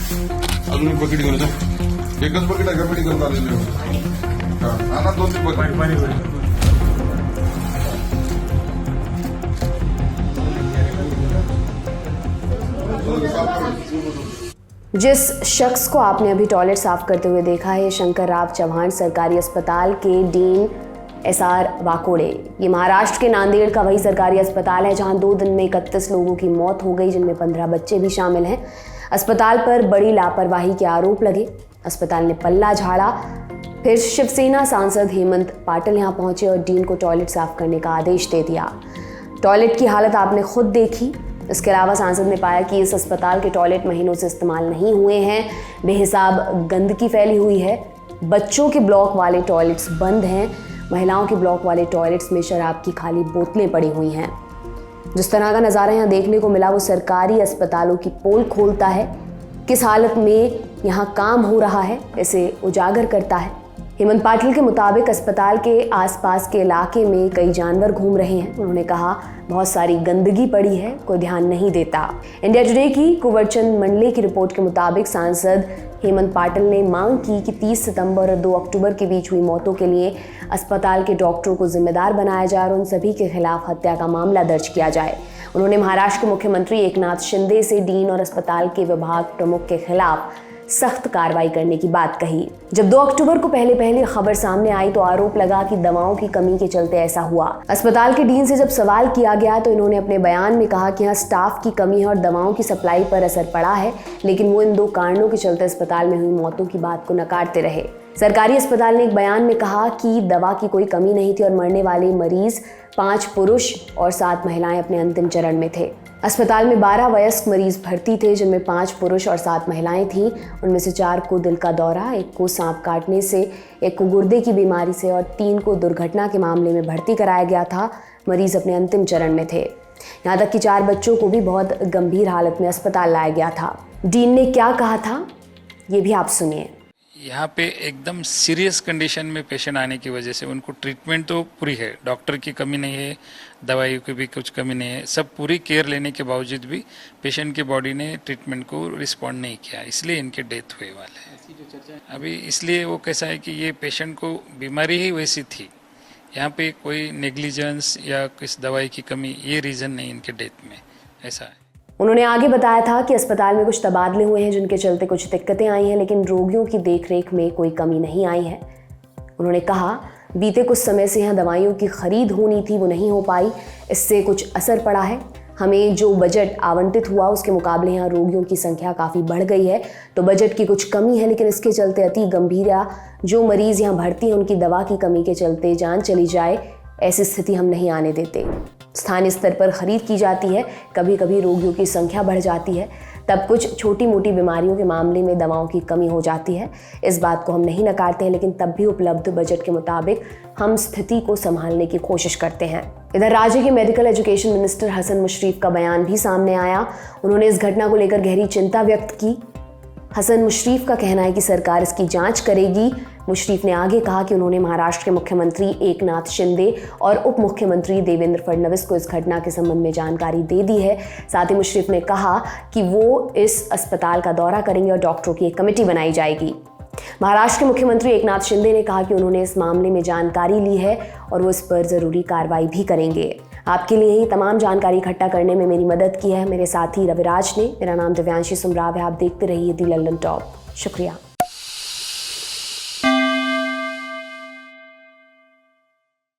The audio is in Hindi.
अजून एक बकेट घेऊन जा. एकच बकेट आहे का मेडिकल आलेले? हा ना, 2-3 बकेट. जिस शख्स को आपने अभी टॉयलेट साफ करते हुए देखा है, शंकर राव चौहान सरकारी अस्पताल के डीन एसआर वाकोड़े। ये महाराष्ट्र के नांदेड़ का वही सरकारी अस्पताल है जहां 2 दिन में 31 लोगों की मौत हो गई, जिनमें 15 बच्चे भी शामिल हैं। अस्पताल पर बड़ी लापरवाही के आरोप लगे। अस्पताल ने पल्ला झाड़ा। फिर शिवसेना सांसद हेमंत पाटिल यहां पहुंचे और डीन को टॉयलेट साफ करने का आदेश दे दिया। टॉयलेट की हालत आपने खुद देखी। इसके अलावा सांसद ने पाया कि इस अस्पताल के टॉयलेट महीनों से इस्तेमाल नहीं हुए हैं, बेहिसाब गंदगी फैली हुई है। बच्चों के ब्लॉक वाले टॉयलेट्स बंद हैं, महिलाओं के ब्लॉक वाले टॉयलेट्स में शराब की खाली बोतलें पड़ी हुई हैं। जिस तरह का नज़ारा यहाँ देखने को मिला वो सरकारी अस्पतालों की पोल खोलता है। किस हालत में यहाँ काम हो रहा है इसे उजागर करता है। हेमंत पाटिल के मुताबिक अस्पताल के आसपास के इलाके में कई जानवर घूम रहे हैं। उन्होंने कहा बहुत सारी गंदगी पड़ी है, कोई ध्यान नहीं देता। इंडिया टुडे की कुंवरचंद मंडले की रिपोर्ट के मुताबिक सांसद हेमंत पाटिल ने मांग की कि 30 सितंबर और 2 अक्टूबर के बीच हुई मौतों के लिए अस्पताल के डॉक्टरों को जिम्मेदार बनाया जाए और उन सभी के खिलाफ हत्या का मामला दर्ज किया जाए। उन्होंने महाराष्ट्र के मुख्यमंत्री एकनाथ शिंदे से डीन और अस्पताल के विभाग प्रमुख के खिलाफ सख्त कार्रवाई करने की बात कही। जब 2 अक्टूबर को पहले खबर सामने आई तो आरोप लगा कि दवाओं की कमी के चलते ऐसा हुआ। अस्पताल के डीन से जब सवाल किया गया तो इन्होंने अपने बयान में कहा कि यहाँ स्टाफ की कमी है और दवाओं की सप्लाई पर असर पड़ा है, लेकिन वो इन 2 कारणों के चलते अस्पताल में हुई मौतों की बात को नकारते रहे। सरकारी अस्पताल ने एक बयान में कहा कि दवा की कोई कमी नहीं थी और मरने वाले मरीज 5 पुरुष और 7 महिलाएं अपने अंतिम चरण में थे। अस्पताल में 12 वयस्क मरीज भर्ती थे, जिनमें 5 पुरुष और 7 महिलाएं थीं। उनमें से 4 को दिल का दौरा, 1 को सांप काटने से, 1 को गुर्दे की बीमारी से और 3 को दुर्घटना के मामले में भर्ती कराया गया था। मरीज अपने अंतिम चरण में थे। यहाँ तक कि 4 बच्चों को भी बहुत गंभीर हालत में अस्पताल लाया गया था। डीन ने क्या कहा था ये भी आप सुनिए। यहाँ पे एकदम सीरियस कंडीशन में पेशेंट आने की वजह से उनको ट्रीटमेंट तो पूरी है, डॉक्टर की कमी नहीं है, दवाइयों की भी कुछ कमी नहीं है, सब पूरी केयर लेने के बावजूद भी पेशेंट की बॉडी ने ट्रीटमेंट को रिस्पॉन्ड नहीं किया, इसलिए इनके डेथ हुए वाले हैं। अभी इसलिए वो कैसा है कि ये पेशेंट को बीमारी ही वैसी थी, यहाँ पे कोई नेग्लिजेंस या किस दवाई की कमी ये रीज़न नहीं इनके डेथ में, ऐसा है। उन्होंने आगे बताया था कि अस्पताल में कुछ तबादले हुए हैं जिनके चलते कुछ दिक्कतें आई हैं, लेकिन रोगियों की देखरेख में कोई कमी नहीं आई है। उन्होंने कहा बीते कुछ समय से यहाँ दवाइयों की खरीद होनी थी, वो नहीं हो पाई, इससे कुछ असर पड़ा है। हमें जो बजट आवंटित हुआ उसके मुकाबले यहाँ रोगियों की संख्या काफ़ी बढ़ गई है, तो बजट की कुछ कमी है, लेकिन इसके चलते अति गंभीर जो मरीज़ यहाँ भर्ती हैं उनकी दवा की कमी के चलते जान चली जाए, ऐसी स्थिति हम नहीं आने देते। स्थानीय स्तर पर खरीद की जाती है, कभी कभी रोगियों की संख्या बढ़ जाती है, तब कुछ छोटी मोटी बीमारियों के मामले में दवाओं की कमी हो जाती है। इस बात को हम नहीं नकारते हैं, लेकिन तब भी उपलब्ध बजट के मुताबिक हम स्थिति को संभालने की कोशिश करते हैं। इधर राज्य के medical education minister Hasan Mushrif का बयान भी सामने आया। उन्होंने इस घटना को लेकर गहरी चिंता व्यक्त की। हसन मुशर्रफ का कहना है कि सरकार इसकी जांच करेगी। मुशर्रफ ने आगे कहा कि उन्होंने महाराष्ट्र के मुख्यमंत्री एकनाथ शिंदे और उप मुख्यमंत्री देवेंद्र फडणवीस को इस घटना के संबंध में जानकारी दे दी है। साथ ही मुशर्रफ ने कहा कि वो इस अस्पताल का दौरा करेंगे और डॉक्टरों की एक कमेटी बनाई जाएगी। महाराष्ट्र के मुख्यमंत्री एकनाथ शिंदे ने कहा कि उन्होंने इस मामले में जानकारी ली है और वो इस पर ज़रूरी कार्रवाई भी करेंगे। आपके लिए ही तमाम जानकारी इकट्ठा करने में मेरी मदद की है मेरे साथी रविराज ने। मेरा नाम दिव्यांशी सुमराव है। आप देखते रहिए दी लंदन टॉप। शुक्रिया।